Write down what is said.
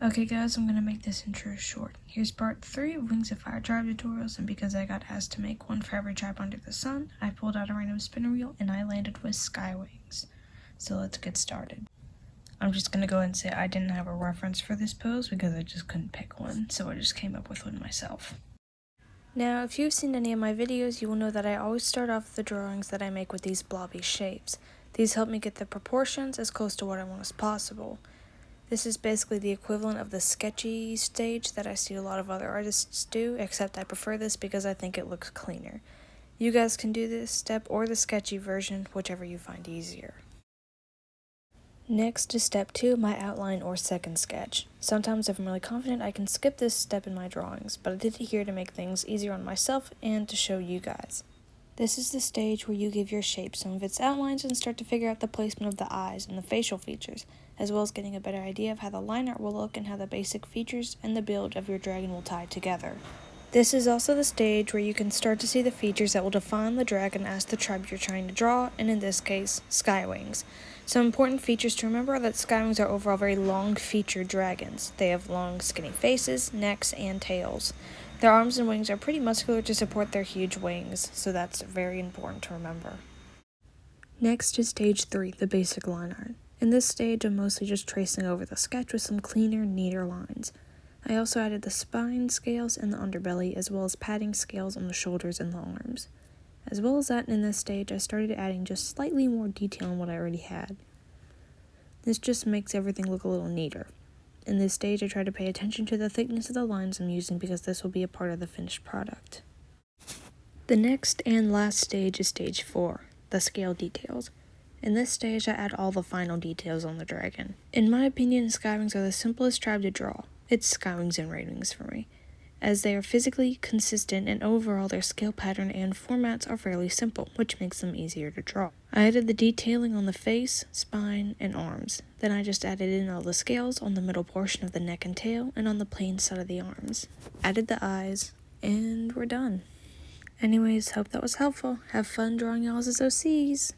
Okay guys, I'm gonna make this intro short. Here's part 3 of Wings of Fire tribe tutorials, and because I got asked to make one for every tribe under the sun, I pulled out a random spinner wheel and I landed with SkyWings. So let's get started. I'm just gonna go ahead and say I didn't have a reference for this pose because I just couldn't pick one, so I just came up with one myself. Now, if you've seen any of my videos, you will know that I always start off the drawings that I make with these blobby shapes. These help me get the proportions as close to what I want as possible. This is basically the equivalent of the sketchy stage that I see a lot of other artists do, except I prefer this because I think it looks cleaner. You guys can do this step or the sketchy version, whichever you find easier. Next is step 2, my outline or second sketch. Sometimes if I'm really confident I can skip this step in my drawings, but I did it here to make things easier on myself and to show you guys. This is the stage where you give your shape some of its outlines and start to figure out the placement of the eyes and the facial features, as well as getting a better idea of how the line art will look and how the basic features and the build of your dragon will tie together. This is also the stage where you can start to see the features that will define the dragon as the tribe you're trying to draw, and in this case, SkyWings. Some important features to remember are that SkyWings are overall very long-featured dragons. They have long, skinny faces, necks, and tails. Their arms and wings are pretty muscular to support their huge wings, so that's very important to remember. Next is stage 3, the basic line art. In this stage, I'm mostly just tracing over the sketch with some cleaner, neater lines. I also added the spine scales and the underbelly, as well as padding scales on the shoulders and the arms. As well as that, in this stage, I started adding just slightly more detail on what I already had. This just makes everything look a little neater. In this stage, I try to pay attention to the thickness of the lines I'm using because this will be a part of the finished product. The next and last stage is stage 4, the scale details. In this stage, I add all the final details on the dragon. In my opinion, SkyWings are the simplest tribe to draw. It's SkyWings and NightWings for me, as they are physically consistent and overall their scale pattern and formats are fairly simple, which makes them easier to draw. I added the detailing on the face, spine, and arms. Then I just added in all the scales on the middle portion of the neck and tail and on the plain side of the arms. Added the eyes, and we're done. Anyways, hope that was helpful. Have fun drawing y'all's OCs!